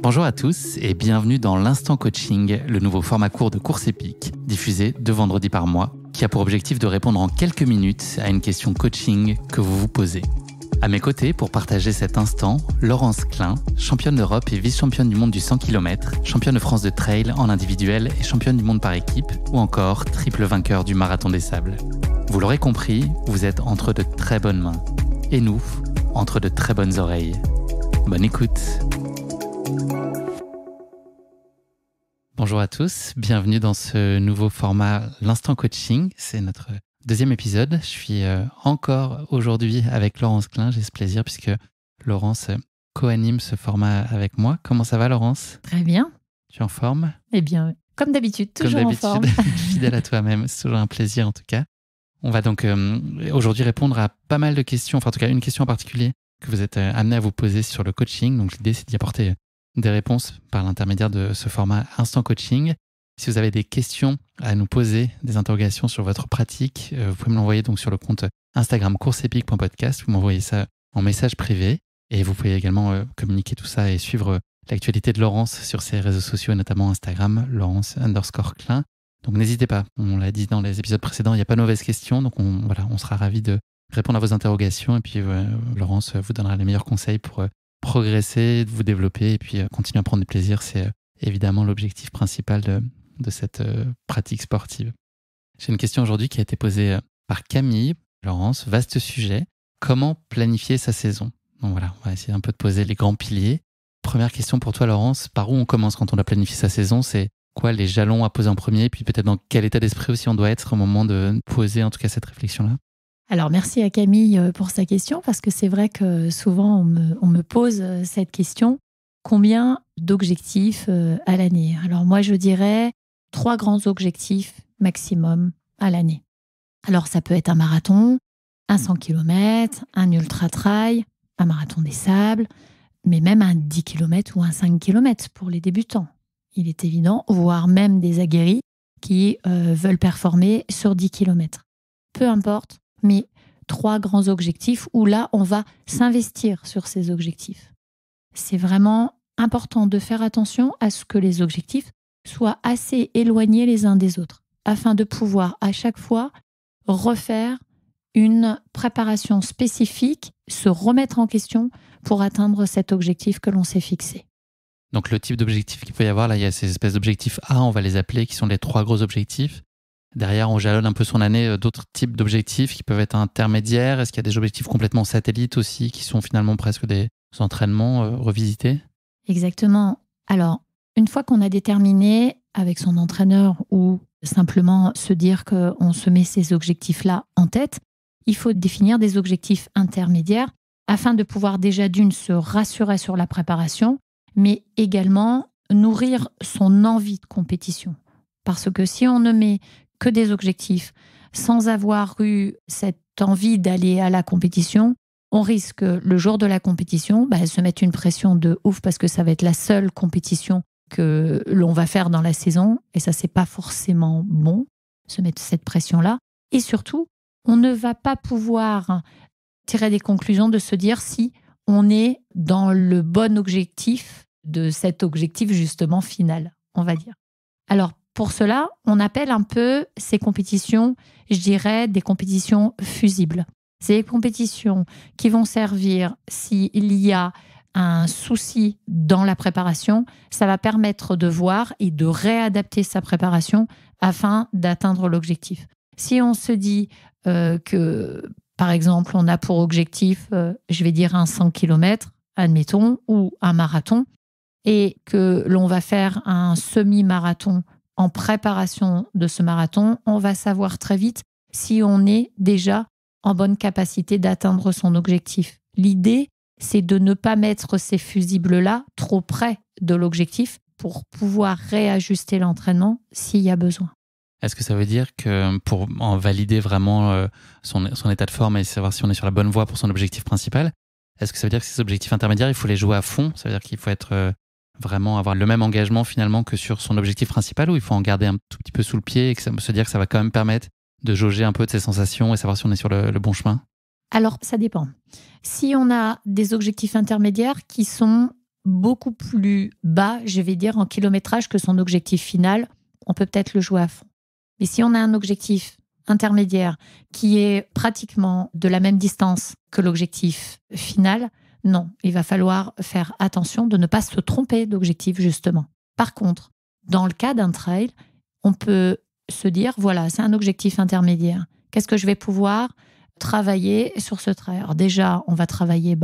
Bonjour à tous et bienvenue dans l'Instant Coaching, le nouveau format court de course épique, diffusé 2 vendredis par mois, qui a pour objectif de répondre en quelques minutes à une question coaching que vous vous posez. À mes côtés, pour partager cet instant, Laurence Klein, championne d'Europe et vice-championne du monde du 100 km, championne de France de trail en individuel et championne du monde par équipe, ou encore triple vainqueur du Marathon des Sables. Vous l'aurez compris, vous êtes entre de très bonnes mains. Et nous, entre de très bonnes oreilles. Bonne écoute. Bonjour à tous, bienvenue dans ce nouveau format l'Instant Coaching. C'est notre deuxième épisode. Je suis encore aujourd'hui avec Laurence Klein. J'ai ce plaisir puisque Laurence co-anime ce format avec moi. Comment ça va, Laurence ? Très bien. Tu es en forme ? Eh bien, comme d'habitude, toujours en forme. Fidèle à toi-même, c'est toujours un plaisir en tout cas. On va donc aujourd'hui répondre à pas mal de questions, enfin en tout cas une question en particulier que vous êtes amené à vous poser sur le coaching. Donc l'idée, c'est d'y apporter des réponses par l'intermédiaire de ce format Instant Coaching. Si vous avez des questions à nous poser, des interrogations sur votre pratique, vous pouvez me l'envoyer donc sur le compte Instagram courseepique.podcast. Vous m'envoyez ça en message privé et vous pouvez également communiquer tout ça et suivre l'actualité de Laurence sur ses réseaux sociaux, notamment Instagram, Laurence_Klein. Donc n'hésitez pas, on l'a dit dans les épisodes précédents, il n'y a pas de mauvaises questions, donc on sera ravis de répondre à vos interrogations et puis Laurence vous donnera les meilleurs conseils pour progresser, vous développer et puis continuer à prendre du plaisir. C'est évidemment l'objectif principal de cette pratique sportive. J'ai une question aujourd'hui qui a été posée par Camille. Laurence, vaste sujet. Comment planifier sa saison ? Donc voilà, on va essayer un peu de poser les grands piliers. Première question pour toi, Laurence. Par où on commence quand on doit planifier sa saison ? C'est quoi les jalons à poser en premier ? Puis peut-être dans quel état d'esprit aussi on doit être au moment de poser en tout cas cette réflexion-là ? Alors, merci à Camille pour sa question, parce que c'est vrai que souvent, on me pose cette question. Combien d'objectifs à l'année ? Alors, moi, je dirais 3 grands objectifs maximum à l'année. Alors, ça peut être un marathon, un 100 km, un ultra-trail, un marathon des sables, mais même un 10 km ou un 5 km pour les débutants. Il est évident, voire même des aguerris qui veulent performer sur 10 km. Peu importe, mais 3 grands objectifs où là, on va s'investir sur ces objectifs. C'est vraiment important de faire attention à ce que les objectifs soient assez éloignés les uns des autres, afin de pouvoir à chaque fois refaire une préparation spécifique, se remettre en question pour atteindre cet objectif que l'on s'est fixé. Donc le type d'objectif qu'il peut y avoir, là, il y a ces espèces d'objectifs A, on va les appeler, qui sont les 3 gros objectifs. Derrière, on jalonne un peu son année d'autres types d'objectifs qui peuvent être intermédiaires. Est-ce qu'il y a des objectifs complètement satellites aussi, qui sont finalement presque des entraînements revisités ? Exactement. Alors, une fois qu'on a déterminé avec son entraîneur ou simplement se dire qu'on se met ces objectifs-là en tête, il faut définir des objectifs intermédiaires afin de pouvoir déjà d'une se rassurer sur la préparation, mais également nourrir son envie de compétition. Parce que si on ne met que des objectifs sans avoir eu cette envie d'aller à la compétition, on risque le jour de la compétition de se mettre une pression de ouf parce que ça va être la seule compétition que l'on va faire dans la saison et ça, c'est pas forcément bon, se mettre cette pression-là. Et surtout, on ne va pas pouvoir tirer des conclusions de se dire si on est dans le bon objectif de cet objectif justement final, on va dire. Alors, pour cela, on appelle un peu ces compétitions, je dirais, des compétitions fusibles. C'est des compétitions qui vont servir s'il y a un souci dans la préparation, ça va permettre de voir et de réadapter sa préparation afin d'atteindre l'objectif. Si on se dit que, par exemple, on a pour objectif, je vais dire un 100 km, admettons, ou un marathon, et que l'on va faire un semi-marathon en préparation de ce marathon, on va savoir très vite si on est déjà en bonne capacité d'atteindre son objectif. L'idée, c'est de ne pas mettre ces fusibles-là trop près de l'objectif pour pouvoir réajuster l'entraînement s'il y a besoin. Est-ce que ça veut dire que pour en valider vraiment son état de forme et savoir si on est sur la bonne voie pour son objectif principal, est-ce que ça veut dire que ces objectifs intermédiaires, il faut les jouer à fond ? Ça veut dire qu'il faut être vraiment avoir le même engagement finalement que sur son objectif principal, ou il faut en garder un tout petit peu sous le pied et que se dire que ça va quand même permettre de jauger un peu de ses sensations et savoir si on est sur le bon chemin ? Alors, ça dépend. Si on a des objectifs intermédiaires qui sont beaucoup plus bas, je vais dire, en kilométrage que son objectif final, on peut peut-être le jouer à fond. Mais si on a un objectif intermédiaire qui est pratiquement de la même distance que l'objectif final, non, il va falloir faire attention de ne pas se tromper d'objectif, justement. Par contre, dans le cas d'un trail, on peut se dire, voilà, c'est un objectif intermédiaire. Qu'est-ce que je vais pouvoir travailler sur ce trail? Alors déjà, on va travailler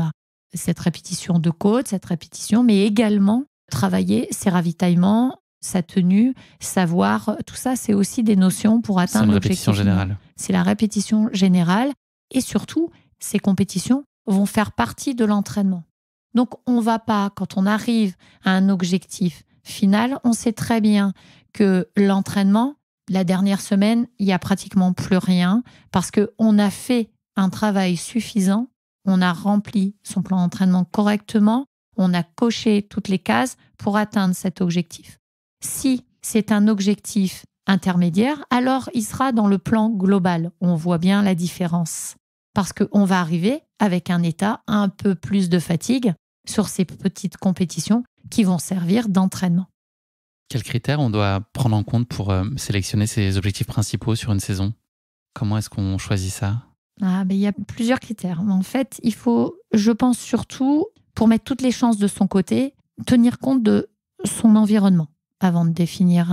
cette répétition de côte, cette répétition, mais également travailler ses ravitaillements, sa tenue, savoir, tout ça, c'est aussi des notions pour atteindre l'objectif. C'est une répétition générale. C'est la répétition générale. Et surtout, ces compétitions vont faire partie de l'entraînement. Donc, on ne va pas, quand on arrive à un objectif final, on sait très bien que l'entraînement, la dernière semaine, il n'y a pratiquement plus rien parce qu'on a fait un travail suffisant, on a rempli son plan d'entraînement correctement, on a coché toutes les cases pour atteindre cet objectif. Si c'est un objectif intermédiaire, alors il sera dans le plan global. On voit bien la différence. Parce qu'on va arriver avec un état un peu plus de fatigue sur ces petites compétitions qui vont servir d'entraînement. Quels critères on doit prendre en compte pour sélectionner ses objectifs principaux sur une saison? Comment est-ce qu'on choisit ça? Il y a plusieurs critères. En fait, il faut, je pense surtout, pour mettre toutes les chances de son côté, tenir compte de son environnement avant de définir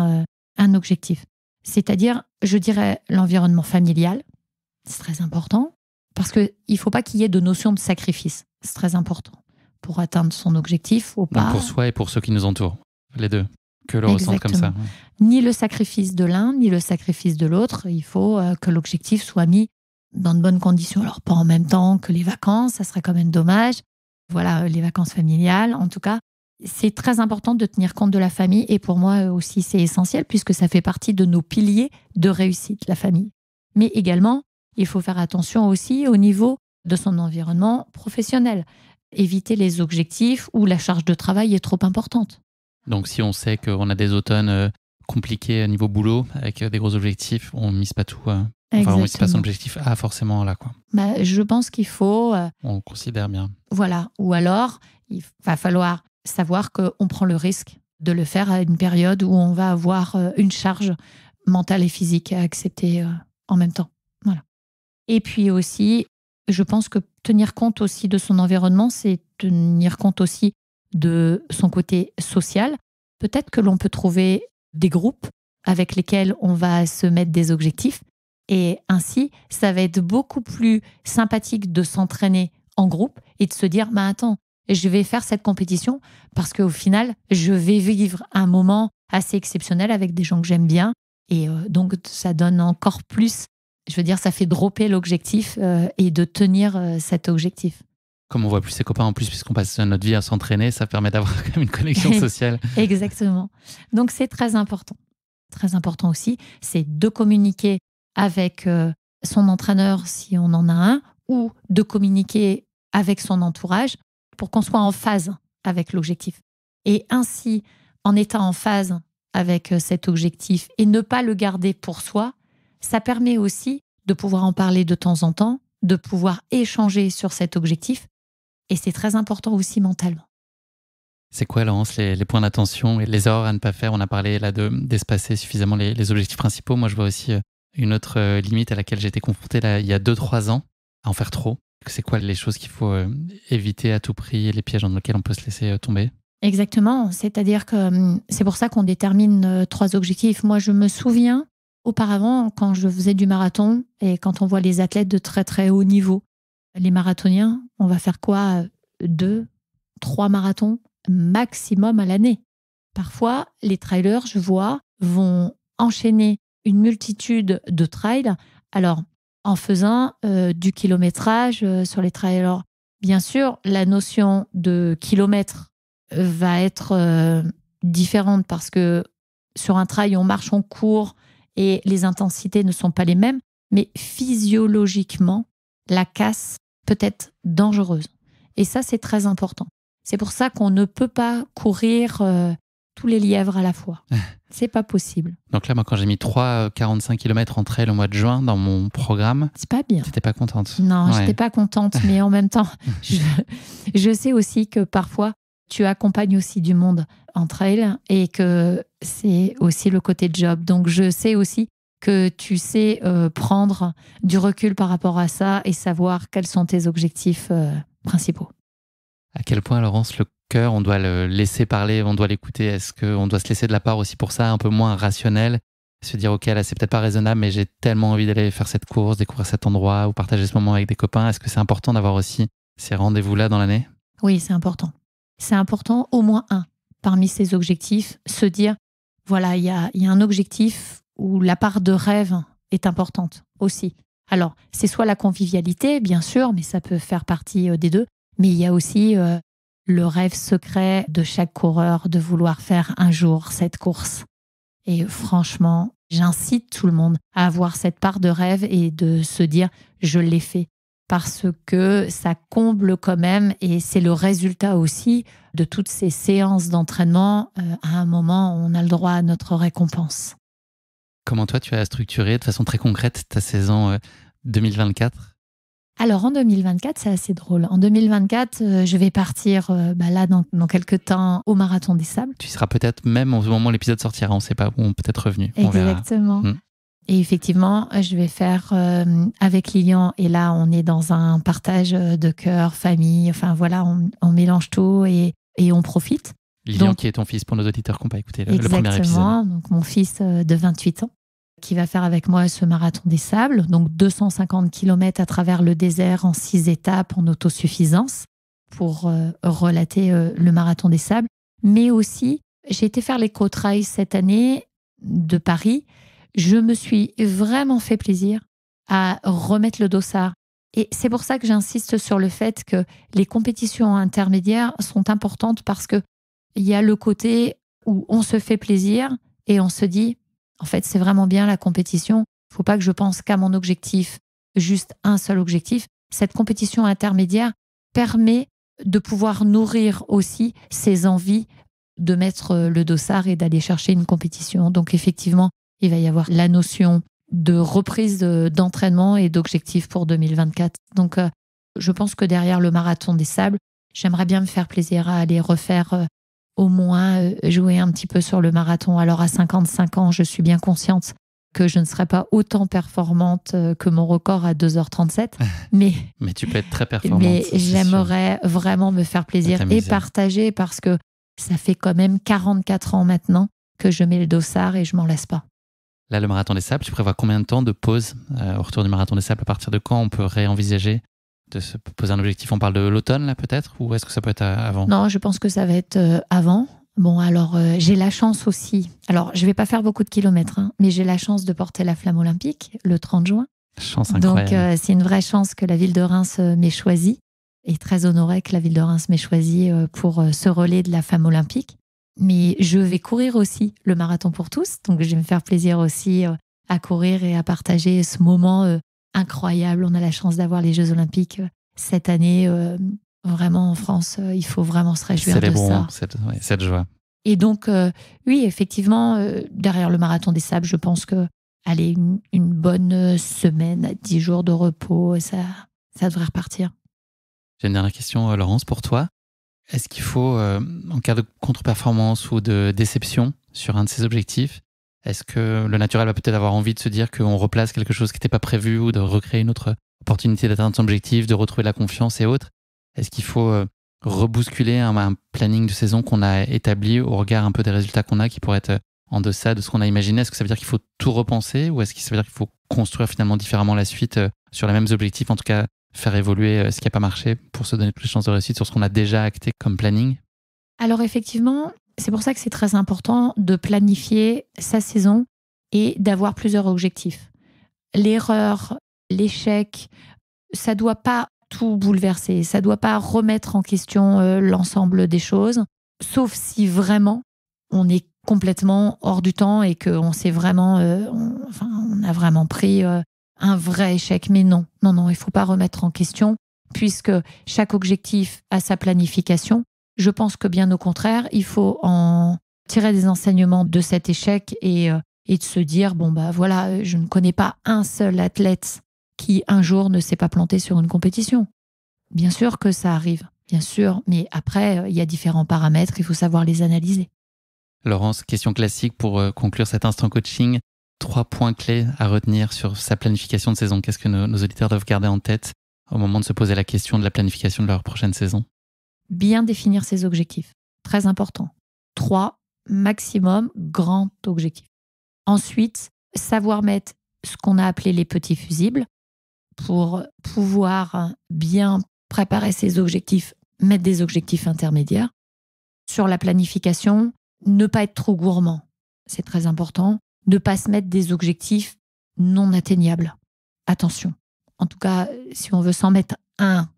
un objectif. C'est-à-dire, je dirais, l'environnement familial. C'est très important parce qu'il ne faut pas qu'il y ait de notion de sacrifice. C'est très important. Pour atteindre son objectif, faut pas... Donc pour soi et pour ceux qui nous entourent, les deux, que le ressentent comme ça. Ni le sacrifice de l'un, ni le sacrifice de l'autre. Il faut que l'objectif soit mis dans de bonnes conditions. Alors, pas en même temps que les vacances, ça serait quand même dommage. Voilà, les vacances familiales, en tout cas. C'est très important de tenir compte de la famille et pour moi aussi, c'est essentiel puisque ça fait partie de nos piliers de réussite, la famille. Mais également, il faut faire attention aussi au niveau de son environnement professionnel. Éviter les objectifs où la charge de travail est trop importante. Donc, si on sait qu'on a des automnes compliqués à niveau boulot, avec des gros objectifs, on ne mise pas tout. On ne mise pas son objectif A forcément là, quoi. Je pense qu'il faut... on considère bien. Voilà. Ou alors, il va falloir savoir qu'on prend le risque de le faire à une période où on va avoir une charge mentale et physique à accepter en même temps. Voilà. Et puis aussi, je pense que tenir compte aussi de son environnement, c'est tenir compte aussi de son côté social. Peut-être que l'on peut trouver des groupes avec lesquels on va se mettre des objectifs. Et ainsi, ça va être beaucoup plus sympathique de s'entraîner en groupe et de se dire, attends, je vais faire cette compétition parce qu'au final, je vais vivre un moment assez exceptionnel avec des gens que j'aime bien. Et donc, ça donne encore plus, je veux dire, ça fait dropper l'objectif et de tenir cet objectif. Comme on voit plus ses copains en plus, puisqu'on passe notre vie à s'entraîner, ça permet d'avoir quand même une connexion sociale. Exactement. Donc, c'est très important. Très important aussi, c'est de communiquer avec son entraîneur si on en a un ou de communiquer avec son entourage pour qu'on soit en phase avec l'objectif. Et ainsi, en étant en phase avec cet objectif et ne pas le garder pour soi, ça permet aussi de pouvoir en parler de temps en temps, de pouvoir échanger sur cet objectif. Et c'est très important aussi mentalement. C'est quoi, Laurence, les points d'attention et les erreurs à ne pas faire? On a parlé là d'espacer suffisamment les objectifs principaux. Moi, je vois aussi une autre limite à laquelle j'ai été confronté là, il y a 2-3 ans, à en faire trop. C'est quoi les choses qu'il faut éviter à tout prix et les pièges dans lesquels on peut se laisser tomber? Exactement. C'est-à-dire que c'est pour ça qu'on détermine 3 objectifs. Moi, je me souviens auparavant, quand je faisais du marathon et quand on voit les athlètes de très très haut niveau, les marathoniens, on va faire quoi? 2, 3 marathons maximum à l'année. Parfois, les trailers, je vois, vont enchaîner une multitude de trails. Alors, en faisant du kilométrage sur les trails. Alors, bien sûr, la notion de kilomètre va être différente parce que sur un trail, on marche, on court et les intensités ne sont pas les mêmes. Mais physiologiquement, la casse peut être dangereuse. Et ça, c'est très important. C'est pour ça qu'on ne peut pas courir tous les lièvres à la fois. C'est pas possible. Donc là, moi, quand j'ai mis 45 km en trail au mois de juin dans mon programme, c'est pas bien. T'étais pas contente? Non, j'étais pas contente, mais en même temps, je sais aussi que parfois, tu accompagnes aussi du monde en trail et que c'est aussi le côté job. Donc, je sais aussi que tu sais prendre du recul par rapport à ça et savoir quels sont tes objectifs principaux. À quel point, Laurence, le cœur, on doit le laisser parler, on doit l'écouter? Est-ce qu'on doit se laisser de la part aussi pour ça, un peu moins rationnel? Se dire, OK, là, c'est peut-être pas raisonnable, mais j'ai tellement envie d'aller faire cette course, découvrir cet endroit ou partager ce moment avec des copains. Est-ce que c'est important d'avoir aussi ces rendez-vous-là dans l'année? Oui, c'est important. C'est important, au moins un, parmi ces objectifs, se dire, voilà, il y a un objectif où la part de rêve est importante aussi. Alors, c'est soit la convivialité, bien sûr, mais ça peut faire partie des deux, mais il y a aussi le rêve secret de chaque coureur de vouloir faire un jour cette course. Et franchement, j'incite tout le monde à avoir cette part de rêve et de se dire « je l'ai fait ». Parce que ça comble quand même et c'est le résultat aussi de toutes ces séances d'entraînement. À un moment, on a le droit à notre récompense. Comment toi, tu as structuré de façon très concrète ta saison 2024? Alors en 2024, c'est assez drôle. En 2024, je vais partir là dans quelques temps au Marathon des Sables. Tu seras peut-être même au moment où l'épisode sortira, on ne sait pas, ou peut-être revenu. Exactement. Et effectivement, je vais faire avec Lilian, et là on est dans un partage de cœur, famille, enfin voilà, on mélange tout et on profite. Lilian, donc, qui est ton fils, pour nos auditeurs qui n'ont pas écouté le premier épisode. Exactement, donc mon fils de 28 ans, qui va faire avec moi ce Marathon des Sables, donc 250 km à travers le désert en 6 étapes en autosuffisance pour relater le Marathon des Sables. Mais aussi, j'ai été faire l'éco-trail cette année de Paris. Je me suis vraiment fait plaisir à remettre le dossard. Et c'est pour ça que j'insiste sur le fait que les compétitions intermédiaires sont importantes parce qu'il y a le côté où on se fait plaisir et on se dit en fait, c'est vraiment bien la compétition. Il ne faut pas que je pense qu'à mon objectif, juste un seul objectif. Cette compétition intermédiaire permet de pouvoir nourrir aussi ses envies de mettre le dossard et d'aller chercher une compétition. Donc effectivement, il va y avoir la notion de reprise d'entraînement et d'objectifs pour 2024. Donc je pense que derrière le Marathon des Sables, j'aimerais bien me faire plaisir à aller refaire au moins jouer un petit peu sur le marathon. Alors à 55 ans, je suis bien consciente que je ne serai pas autant performante que mon record à 2h37. Mais tu peux être très performante. Mais j'aimerais vraiment me faire plaisir et partager parce que ça fait quand même 44 ans maintenant que je mets le dossard et je m'en lasse pas. Là, le Marathon des Sables, tu prévois combien de temps de pause au retour du Marathon des Sables? À partir de quand on peut réenvisager de se poser un objectif? On parle de l'automne, là, peut-être? Ou est-ce que ça peut être avant? Non, je pense que ça va être avant. Bon, alors, j'ai la chance aussi. Alors, je vais pas faire beaucoup de kilomètres, mais j'ai la chance de porter la flamme olympique le 30 juin. Chance incroyable. Donc, c'est une vraie chance que la ville de Reims m'ait choisie. Et très honorée que la ville de Reims m'ait choisie pour ce relais de la flamme olympique. Mais je vais courir aussi le marathon pour tous. Donc, je vais me faire plaisir aussi à courir et à partager ce moment incroyable. On a la chance d'avoir les Jeux Olympiques cette année. Vraiment, en France, il faut vraiment se réjouir de ça. Cette joie. Et donc, oui, effectivement, derrière le Marathon des Sables, je pense que allez, une bonne semaine, 10 jours de repos, ça devrait repartir. J'ai une dernière question, Laurence, pour toi. Est-ce qu'il faut, en cas de contre-performance ou de déception sur un de ces objectifs, est-ce que le naturel va peut-être avoir envie de se dire qu'on replace quelque chose qui n'était pas prévu ou de recréer une autre opportunité d'atteindre son objectif, de retrouver la confiance et autres? Est-ce qu'il faut rebousculer un planning de saison qu'on a établi au regard un peu des résultats qu'on a qui pourraient être en deçà de ce qu'on a imaginé? Est-ce que ça veut dire qu'il faut tout repenser ou est-ce que ça veut dire qu'il faut construire finalement différemment la suite sur les mêmes objectifs, en tout cas faire évoluer ce qui n'a pas marché pour se donner plus de chances de réussite sur ce qu'on a déjà acté comme planning? Alors effectivement, c'est pour ça que c'est très important de planifier sa saison et d'avoir plusieurs objectifs. L'erreur, l'échec, ça ne doit pas tout bouleverser, ça ne doit pas remettre en question l'ensemble des choses, sauf si vraiment on est complètement hors du temps et qu'on s'est vraiment, on a vraiment pris un vrai échec. Mais non, il ne faut pas remettre en question, puisque chaque objectif a sa planification. Je pense que bien au contraire, il faut en tirer des enseignements de cet échec et de se dire, bon bah voilà, je ne connais pas un seul athlète qui un jour ne s'est pas planté sur une compétition. Bien sûr que ça arrive. bien sûr, mais après, il y a différents paramètres, il faut savoir les analyser. Laurence, question classique pour conclure cet instant coaching. 3 points clés à retenir sur sa planification de saison. Qu'est-ce que nos auditeurs doivent garder en tête au moment de se poser la question de la planification de leur prochaine saison? Bien définir ses objectifs, très important. 3, maximum, grand objectif. Ensuite, savoir mettre ce qu'on a appelé les petits fusibles pour pouvoir bien préparer ses objectifs, mettre des objectifs intermédiaires. Sur la planification, ne pas être trop gourmand, c'est très important. Ne pas se mettre des objectifs non atteignables. Attention. En tout cas, si on veut s'en mettre un,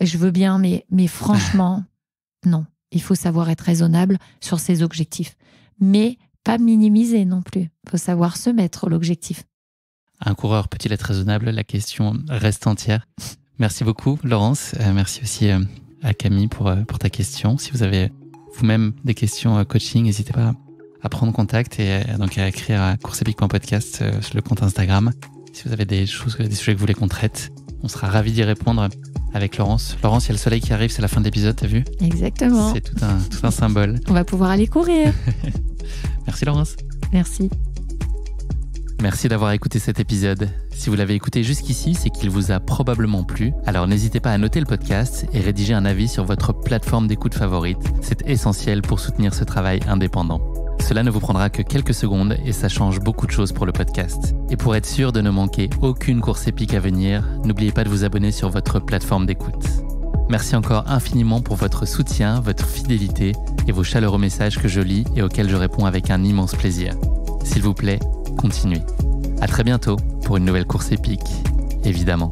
je veux bien, mais franchement, non. Il faut savoir être raisonnable sur ses objectifs. Mais pas minimiser non plus. Il faut savoir se mettre l'objectif. Un coureur peut-il être raisonnable? La question reste entière. Merci beaucoup, Laurence. Merci aussi à Camille pour ta question. Si vous avez vous-même des questions coaching, n'hésitez pas à prendre contact et donc à écrire à courseepic.podcast sur le compte Instagram. Si vous avez des sujets que vous voulez qu'on traite, on sera ravis d'y répondre avec Laurence. Laurence, il y a le soleil qui arrive, c'est la fin de l'épisode, t'as vu? Exactement. C'est tout un symbole. On va pouvoir aller courir. Merci Laurence. Merci. Merci d'avoir écouté cet épisode. Si vous l'avez écouté jusqu'ici, c'est qu'il vous a probablement plu. Alors n'hésitez pas à noter le podcast et rédiger un avis sur votre plateforme d'écoute favorite. C'est essentiel pour soutenir ce travail indépendant. Cela ne vous prendra que quelques secondes et ça change beaucoup de choses pour le podcast. Et pour être sûr de ne manquer aucune course épique à venir, n'oubliez pas de vous abonner sur votre plateforme d'écoute. Merci encore infiniment pour votre soutien, votre fidélité et vos chaleureux messages que je lis et auxquels je réponds avec un immense plaisir. S'il vous plaît, continuez. À très bientôt pour une nouvelle course épique, évidemment.